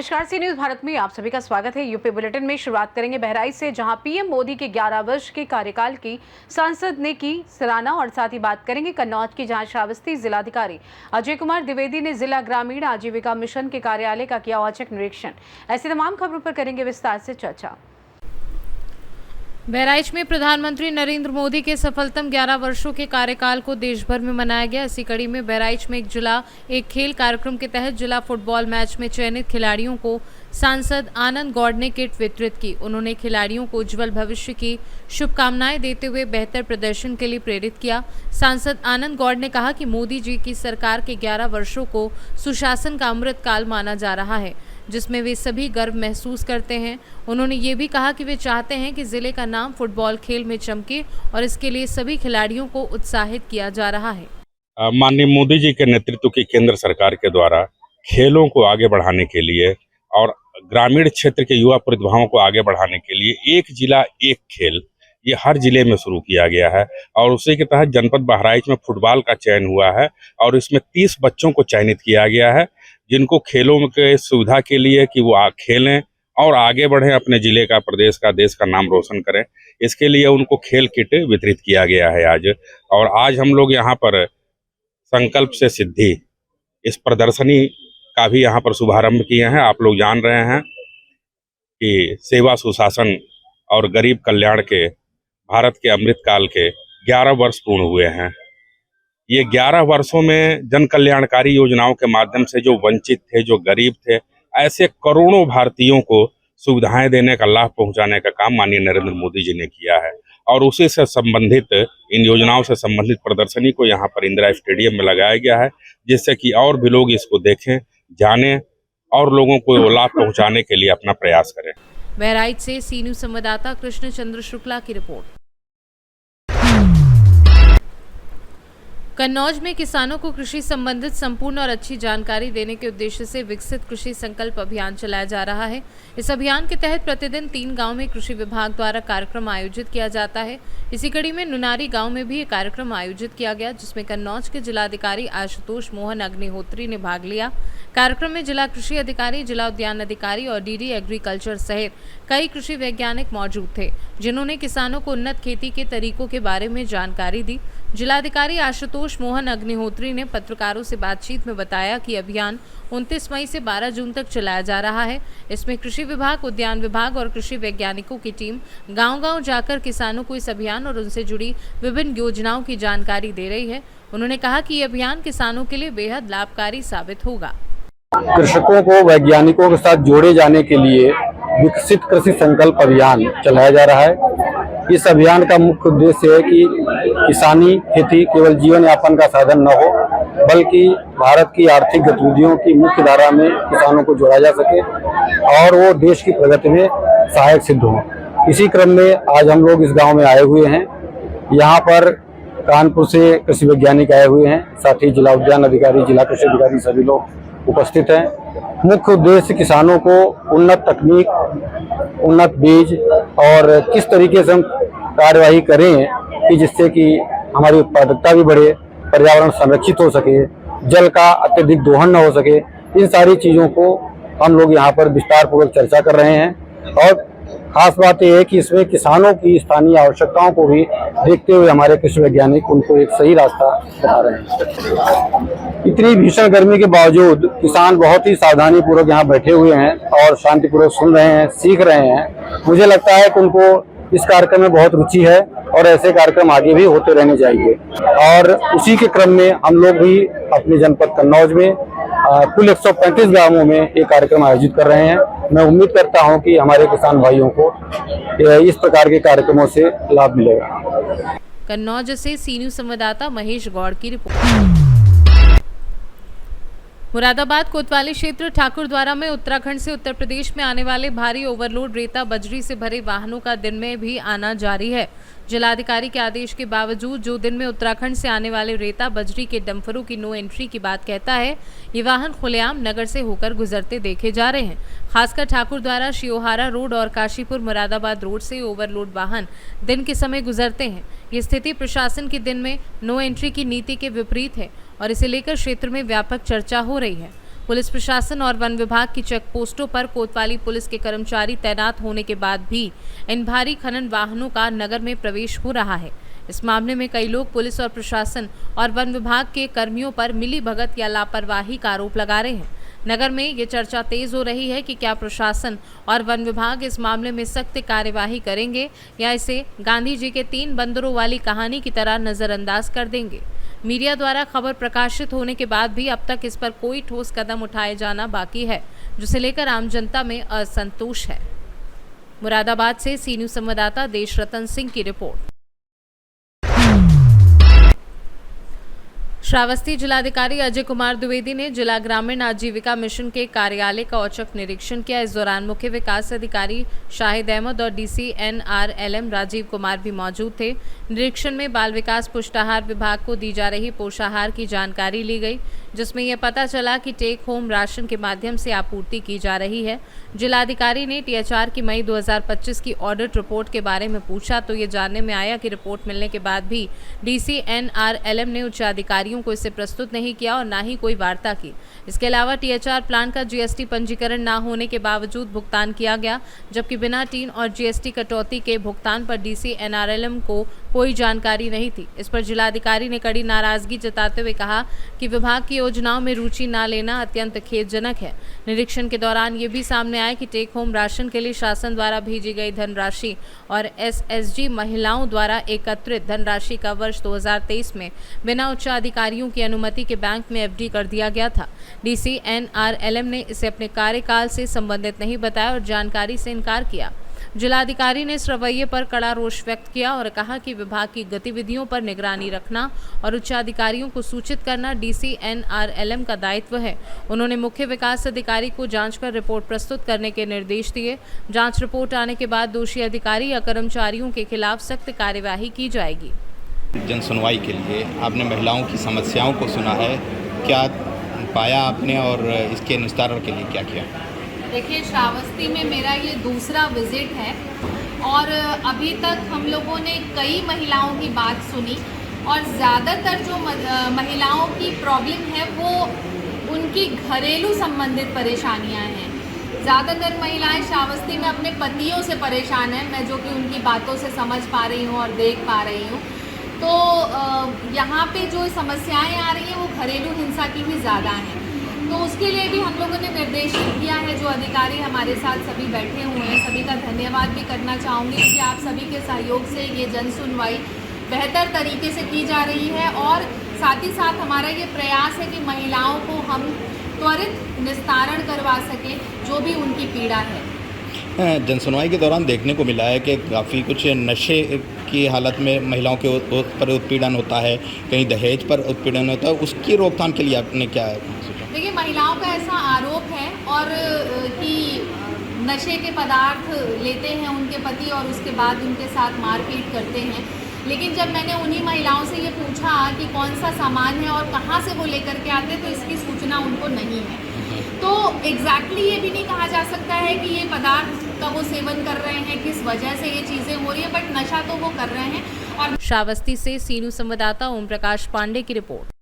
नमस्कार, सी न्यूज भारत में आप सभी का स्वागत है। यूपी बुलेटिन में शुरुआत करेंगे बहराइच से, जहां पीएम मोदी के 11 वर्ष के कार्यकाल की सांसद ने की सराहना और साथ ही बात करेंगे कन्नौज की, जहां श्रावस्ती जिलाधिकारी अजय कुमार द्विवेदी ने जिला ग्रामीण आजीविका मिशन के कार्यालय का किया औचक निरीक्षण। ऐसी तमाम खबरों पर करेंगे विस्तार से चर्चा। बहराइच में प्रधानमंत्री नरेंद्र मोदी के सफलतम 11 वर्षों के कार्यकाल को देश भर में मनाया गया। इसी कड़ी में बहराइच में एक जिला एक खेल कार्यक्रम के तहत जिला फुटबॉल मैच में चयनित खिलाड़ियों को सांसद आनंद गौड़ ने किट वितरित की। उन्होंने खिलाड़ियों को उज्जवल भविष्य की शुभकामनाएं देते हुए बेहतर प्रदर्शन के लिए प्रेरित किया। सांसद आनंद गौड़ ने कहा कि मोदी जी की सरकार के 11 वर्षों को सुशासन का अमृत काल माना जा रहा है, जिसमें वे सभी गर्व महसूस करते हैं। उन्होंने ये भी कहा कि वे चाहते हैं कि जिले का नाम फुटबॉल खेल में चमके और इसके लिए सभी खिलाड़ियों को उत्साहित किया जा रहा है। माननीय मोदी जी के नेतृत्व की केंद्र सरकार के द्वारा खेलों को आगे बढ़ाने के लिए और ग्रामीण क्षेत्र के युवा प्रतिभाओं को आगे बढ़ाने के लिए एक जिला एक खेल, ये हर जिले में शुरू किया गया है और उसी के तहत जनपद बहराइच में फुटबॉल का चयन हुआ है और इसमें 30 बच्चों को चयनित किया गया है, जिनको खेलों के सुविधा के लिए कि वो खेलें और आगे बढ़ें, अपने जिले का, प्रदेश का, देश का नाम रोशन करें। इसके लिए उनको खेल किट वितरित किया गया है आज। और आज हम लोग यहाँ पर संकल्प से सिद्धि इस प्रदर्शनी का भी यहाँ पर शुभारंभ किए हैं। आप लोग जान रहे हैं कि सेवा, सुशासन और गरीब कल्याण के भारत के अमृतकाल के 11 वर्ष पूर्ण हुए हैं। ये 11 वर्षों में जन कल्याणकारी योजनाओं के माध्यम से जो वंचित थे, जो गरीब थे, ऐसे करोड़ों भारतीयों को सुविधाएं देने का, लाभ पहुंचाने का काम माननीय नरेंद्र मोदी जी ने किया है। और उसी से संबंधित, इन योजनाओं से संबंधित प्रदर्शनी को यहाँ पर इंदिरा स्टेडियम में लगाया गया है, जिससे कि और भी लोग इसको देखें, जानें और लोगों को लाभ पहुँचाने के लिए अपना प्रयास करें। बहराइच से सी न्यूज संवाददाता कृष्ण चंद्र शुक्ला की रिपोर्ट। कन्नौज में किसानों को कृषि संबंधित संपूर्ण और अच्छी जानकारी देने के उद्देश्य से विकसित कृषि संकल्प अभियान चलाया जा रहा है। इस अभियान के तहत प्रतिदिन 3 गांव में कृषि विभाग द्वारा कार्यक्रम आयोजित किया जाता है। इसी कड़ी में नुनारी गांव में भी एक कार्यक्रम आयोजित किया गया, जिसमें कन्नौज के जिलाधिकारी आशुतोष मोहन अग्निहोत्री ने भाग लिया। कार्यक्रम में जिला कृषि अधिकारी, जिला उद्यान अधिकारी और डीडी एग्रीकल्चर सहित कई कृषि वैज्ञानिक मौजूद थे, जिन्होंने किसानों को उन्नत खेती के तरीकों के बारे में जानकारी दी। जिलाधिकारी आशुतोष मोहन अग्निहोत्री ने पत्रकारों से बातचीत में बताया कि अभियान 29 मई से 12 जून तक चलाया जा रहा है। इसमें कृषि विभाग, उद्यान विभाग और कृषि वैज्ञानिकों की टीम गांव-गांव जाकर किसानों को इस अभियान और उनसे जुड़ी विभिन्न योजनाओं की जानकारी दे रही है। उन्होंने कहा कि ये अभियान किसानों के लिए बेहद लाभकारी साबित होगा। कृषकों को वैज्ञानिकों के साथ जोड़े जाने के लिए विकसित कृषि संकल्प अभियान चलाया जा रहा है। इस अभियान का मुख्य उद्देश्य है कि किसानी खेती केवल जीवन यापन का साधन न हो, बल्कि भारत की आर्थिक गतिविधियों की मुख्य धारा में किसानों को जोड़ा जा सके और वो देश की प्रगति में सहायक सिद्ध हो। इसी क्रम में आज हम लोग इस गांव में आए हुए हैं। यहाँ पर कानपुर से कृषि वैज्ञानिक आए हुए हैं, साथ ही जिला उद्यान अधिकारी, जिला कृषि अधिकारी सभी लोग उपस्थित हैं। मुख्य उद्देश्य किसानों को उन्नत तकनीक, उन्नत बीज और किस तरीके से हम कार्यवाही करें कि जिससे कि हमारी उत्पादकता भी बढ़े, पर्यावरण संरक्षित हो सके, जल का अत्यधिक दोहन न हो सके, इन सारी चीज़ों को हम लोग यहाँ पर विस्तार पूर्वक चर्चा कर रहे हैं। और खास बात यह है कि इसमें किसानों की स्थानीय आवश्यकताओं को भी देखते हुए हमारे कृषि वैज्ञानिक उनको एक सही रास्ता बता रहे हैं। इतनी भीषण गर्मी के बावजूद किसान बहुत ही सावधानी पूर्वक यहाँ बैठे हुए हैं और शांतिपूर्वक सुन रहे हैं, सीख रहे हैं। मुझे लगता है कि उनको इस कार्यक्रम में बहुत रुचि है और ऐसे कार्यक्रम आगे भी होते रहने चाहिए। और उसी के क्रम में हम लोग भी अपने जनपद कन्नौज में कुल 135 गांवों में एक कार्यक्रम आयोजित कर रहे हैं। मैं उम्मीद करता हूं कि हमारे किसान भाइयों को इस प्रकार के कार्यक्रमों से लाभ मिलेगा। कन्नौज से सी न्यूज संवाददाता महेश गौड़ की रिपोर्ट। मुरादाबाद कोतवाली क्षेत्र ठाकुरद्वारा में उत्तराखंड से उत्तर प्रदेश में आने वाले भारी ओवरलोड रेता बजरी से भरे वाहनों का दिन में भी आना जारी है। जिलाधिकारी के आदेश के बावजूद जो दिन में उत्तराखंड से आने वाले रेता बजरी के डंफरों की नो एंट्री की बात कहता है, ये वाहन खुलेआम नगर से होकर गुजरते देखे जा रहे हैं। खासकर ठाकुरद्वारा, शिवहारा रोड और काशीपुर मुरादाबाद रोड से ओवरलोड वाहन दिन के समय गुजरते हैं। ये स्थिति प्रशासन की दिन में नो एंट्री की नीति के विपरीत है और इसे लेकर क्षेत्र में व्यापक चर्चा हो रही है। पुलिस प्रशासन और वन विभाग की चेक पोस्टों पर कोतवाली पुलिस के कर्मचारी तैनात होने के बाद भी इन भारी खनन वाहनों का नगर में प्रवेश हो रहा है। इस मामले में कई लोग पुलिस और प्रशासन और वन विभाग के कर्मियों पर मिलीभगत या लापरवाही का आरोप लगा रहे हैं। नगर में ये चर्चा तेज हो रही है कि क्या प्रशासन और वन विभाग इस मामले में सख्त कार्यवाही करेंगे या इसे गांधी जी के 3 बंदरों वाली कहानी की तरह नजरअंदाज कर देंगे। मीडिया द्वारा खबर प्रकाशित होने के बाद भी अब तक इस पर कोई ठोस कदम उठाए जाना बाकी है, जिसे लेकर आम जनता में असंतोष है। मुरादाबाद से सी न्यूज़ संवाददाता देशरतन सिंह की रिपोर्ट। श्रावस्ती जिलाधिकारी अजय कुमार द्विवेदी ने जिला ग्रामीण आजीविका मिशन के कार्यालय का औचक निरीक्षण किया। इस दौरान मुख्य विकास अधिकारी शाहिद अहमद और डीसी NRLM राजीव कुमार भी मौजूद थे। निरीक्षण में बाल विकास पुष्टाहार विभाग को दी जा रही पोषाहार की जानकारी ली गई, जिसमें यह पता चला कि टेक होम राशन के माध्यम से आपूर्ति की जा रही है। जिलाधिकारी ने THR की मई 2025 की ऑडिट रिपोर्ट के बारे में पूछा तो ये जानने में आया कि रिपोर्ट मिलने के बाद भी डीसी NRLM ने उच्च अधिकारियों को इसे प्रस्तुत नहीं किया और ना ही कोई वार्ता की। इसके अलावा THR प्लान का GST पंजीकरण न होने के बावजूद भुगतान किया गया, जबकि बिना टीन और GST कटौती के भुगतान पर डीसी NRLM को कोई जानकारी नहीं थी। इस पर जिलाधिकारी ने कड़ी नाराजगी जताते हुए कहा कि विभाग की योजनाओं में रुचि न लेना अत्यंत खेदजनक है। निरीक्षण के दौरान ये भी सामने आया कि टेक होम राशन के लिए शासन द्वारा भेजी गई धनराशि और SSG महिलाओं द्वारा एकत्रित धनराशि का वर्ष 2023 में बिना उच्च अधिकारियों की अनुमति के बैंक में FD कर दिया गया था। डीसी NRLM ने इसे अपने कार्यकाल से संबंधित नहीं बताया और जानकारी से इनकार किया। जिलाधिकारी ने इस रवैये पर कड़ा रोष व्यक्त किया और कहा कि विभाग की गतिविधियों पर निगरानी रखना और उच्चाधिकारियों को सूचित करना डीसी NRLM का दायित्व है। उन्होंने मुख्य विकास अधिकारी को जांच कर रिपोर्ट प्रस्तुत करने के निर्देश दिए। जांच रिपोर्ट आने के बाद दोषी अधिकारी या कर्मचारियों के खिलाफ सख्त कार्यवाही की जाएगी। जन सुनवाई के लिए आपने महिलाओं की समस्याओं को सुना है, क्या पाया आपने और इसके निस्तारण के लिए क्या किया? देखिए, श्रावस्ती में मेरा ये दूसरा विज़िट है और अभी तक हम लोगों ने कई महिलाओं की बात सुनी और ज़्यादातर जो महिलाओं की प्रॉब्लम है वो उनकी घरेलू संबंधित परेशानियां हैं। ज़्यादातर महिलाएं श्रावस्ती में अपने पतियों से परेशान हैं, मैं जो कि उनकी बातों से समझ पा रही हूँ और देख पा रही हूँ। तो यहाँ पे जो समस्याएं आ रही हैं वो घरेलू हिंसा की भी ज़्यादा हैं। तो उसके लिए भी हम लोगों ने निर्देशित किया है। जो अधिकारी हमारे साथ सभी बैठे हुए हैं, सभी का धन्यवाद भी करना चाहूँगी कि आप सभी के सहयोग से ये जन सुनवाई बेहतर तरीके से की जा रही है और साथ ही साथ हमारा ये प्रयास है कि महिलाओं को हम त्वरित निस्तारण करवा सकें जो भी उनकी पीड़ा है। जनसुनवाई के दौरान देखने को मिला है कि काफ़ी कुछ नशे की हालत में महिलाओं के पर उत्पीड़न होता है, कहीं दहेज पर उत्पीड़न होता है, उसकी रोकथाम के लिए आपने क्या सोचा? देखिए, महिलाओं का ऐसा आरोप है और कि नशे के पदार्थ लेते हैं उनके पति और उसके बाद उनके साथ मारपीट करते हैं। लेकिन जब मैंने उन्हीं महिलाओं से ये पूछा कि कौन सा सामान है और कहाँ से वो लेकर के आते, तो इसकी सूचना उनको नहीं है। तो एग्जैक्टली ये भी नहीं कहा जा सकता है कि ये पदार्थ का वो सेवन कर रहे हैं, किस वजह से ये चीज़ें हो रही है, बट नशा तो वो कर रहे हैं। और श्रावस्ती से सी न्यूज़ संवाददाता ओम प्रकाश पांडे की रिपोर्ट।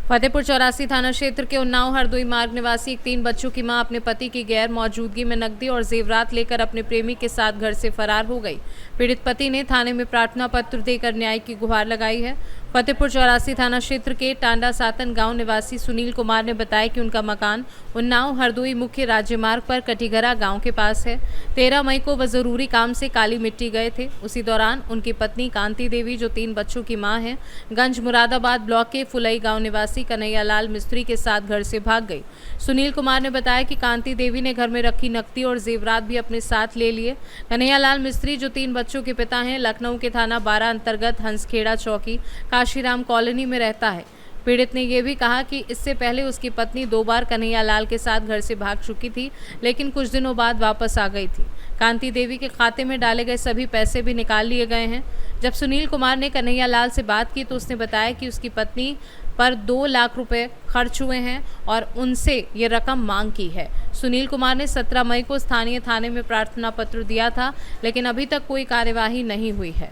फतेहपुर चौरासी थाना क्षेत्र के उन्नाव हरदोई मार्ग निवासी 3 बच्चों की मां अपने पति की गैर मौजूदगी में नकदी और जेवरात लेकर अपने प्रेमी के साथ घर से फरार हो गई। पीड़ित पति ने थाने में प्रार्थना पत्र देकर न्याय की गुहार लगाई है। फतेहपुर चौरासी थाना क्षेत्र के टांडा सातन गांव निवासी सुनील कुमार ने बताया कि उनका मकान उन्नाव हरदोई मुख्य राज्य मार्ग पर कटीघरा गांव के पास है। 13 मई को वह जरूरी काम से काली मिट्टी गए थे। उसी दौरान उनकी पत्नी कांति देवी, जो 3 बच्चों की मां है, गंज मुरादाबाद ब्लॉक के फुलई गांव निवासी कन्हैयालाल मिस्त्री के साथ घर से भाग गई। सुनील कुमार ने बताया कि कांति देवी ने घर में रखी नकदी और जेवरात भी अपने साथ ले लिए। कन्हैयालाल मिस्त्री, जो 3 बच्चों के पिता हैं, लखनऊ के थाना 12 अंतर्गत हंसखेड़ा चौकी काशीराम कॉलोनी में रहता है। पीड़ित ने यह भी कहा कि इससे पहले उसकी पत्नी 2 बार कन्हैयालाल के साथ घर से भाग चुकी थी, लेकिन कुछ दिनों बाद वापस आ गई थी। कांति देवी के खाते में डाले गए सभी पैसे भी निकाल लिए गए हैं। जब सुनील कुमार ने कन्हैयालाल से बात की तो उसने बताया कि उसकी पत्नी पर 2 लाख रुपए खर्च हुए हैं और उनसे ये रकम मांग की है। सुनील कुमार ने 17 मई को स्थानीय थाने में प्रार्थना पत्र दिया था, लेकिन अभी तक कोई कार्यवाही नहीं हुई है।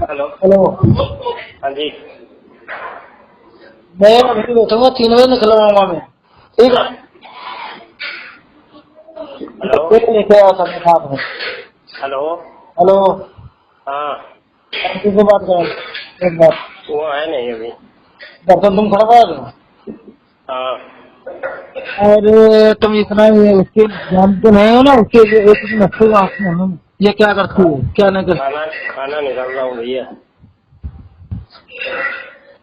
हेलो, हाँ जी, मैं अभी बैठूंगा 3 बजे निकलवाऊंगा मैं। ठीक है। हेलो लेके आया था मैं साथ में। हेलो हेलो, हाँ किससे बात करें? एक बार वो है नहीं अभी। दर्शन तुम खड़ा कर दो। हाँ और तुम इतना उसके जानते नहीं हो ना, उसके एक नक्शे आप ये क्या करती है क्या नहीं करती? खाना खाना निकाल रहा हूँ भैया।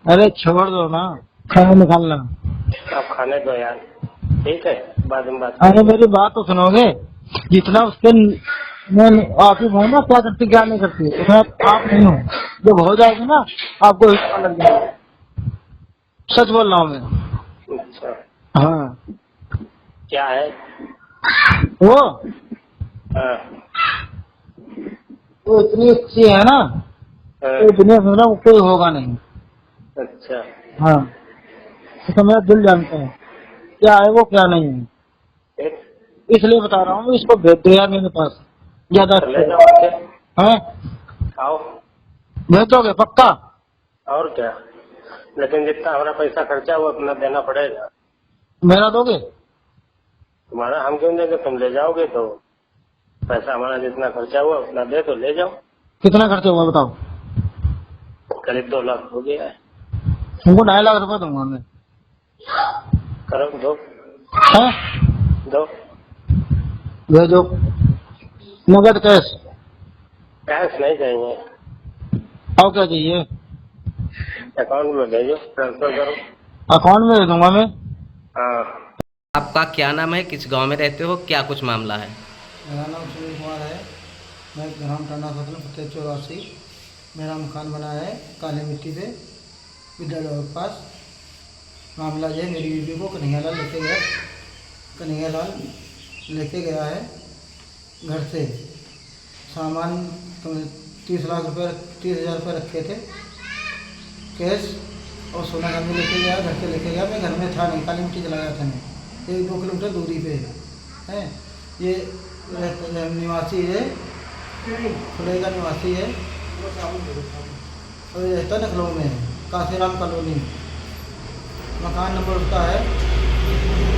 अरे छोड़ दो ना, खाना निकालना। आप खाने दो यार, ठीक है, बाद में बात अरे मेरी बात तो सुनोगे, जितना उसके मैं आप ही हो ना, क्या करती क्या नहीं करती, उतना आप नहीं हो। जब हो जाएगी ना आपको हिस्सा लग जाएगा। सच बोल रहा हूँ मैं। अच्छा हाँ क्या है? वो हाँ वो इतनी अच्छी है ना, हाँ, तो दुनिया में ना कोई होगा नहीं। अच्छा हाँ तो मेरा दिल जानता है क्या है वो क्या नहीं है, फिर इसलिए बता रहा हूँ। इसको भेज दो यार मेरे पास ज्यादा। ले जाओ फिर, हाँ आओ भेज दोगे पक्का? और क्या, लेकिन जितना हमारा पैसा खर्चा वो अपना देना पड़ेगा। मेरा दोगे? तुम्हारा हम क्यों देंगे, तुम ले जाओगे तो पैसा हमारा जितना खर्चा हुआ उतना दे तो ले जाओ। कितना खर्चा हुआ बताओ? करीब 2 लाख हो गया है। तुमको 2.5 लाख रुपए दूंगा मैं। करो दो हाँ दो, भेजो, नगद कैश? कैश नहीं चाहिए, और क्या चाहिए? अकाउंट में भेजो, ट्रांसफर करो। अकाउंट में दे दूंगा मैं। हाँ आपका क्या नाम है, किस गांव में रहते हो, क्या कुछ मामला है? मेरा नाम सुनील कुमार है। मैं ग्राम टाना सदन फतेह 84 मेरा मकान बना है काली मिट्टी पे विद्यालय के पास। मामला ये, मेरी बीवी को कन्हैयालाल लेके गया है घर से। सामान 30,000 रुपये रखे थे कैश, और सोना चांदी लेके गया, घर से लेके गया। मैं घर में था नहीं, काली मिट्टी चला गया था मैं, 1-2 किलोमीटर दूरी पे है। ये निवासी है, खुले का निवासी है, और रहता लखनऊ में है, काशीराम कॉलोनी। मकान नंबर उसका है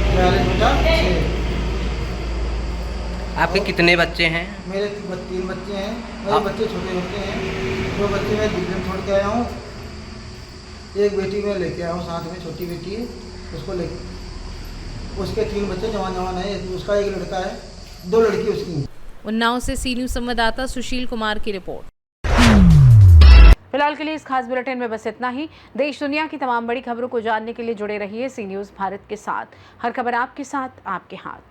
42/6। आपके कितने बच्चे हैं? मेरे 3 बच्चे हैं। मेरे बच्चे छोटे हैं। 2 बच्चे मैं दिल्ली में छोड़ के आया हूँ, एक बेटी मैं लेके आया हूँ साथ में, छोटी बेटी है उसको ले। उसके 3 बच्चे जवान है, उसका एक लड़का है, 2 लड़की उसकी। उन्नाव से सी न्यूज संवाददाता सुशील कुमार की रिपोर्ट। फिलहाल के लिए इस खास बुलेटिन में बस इतना ही। देश दुनिया की तमाम बड़ी खबरों को जानने के लिए जुड़े रहिए सी न्यूज भारत के साथ। हर खबर आपके साथ, आपके हाथ।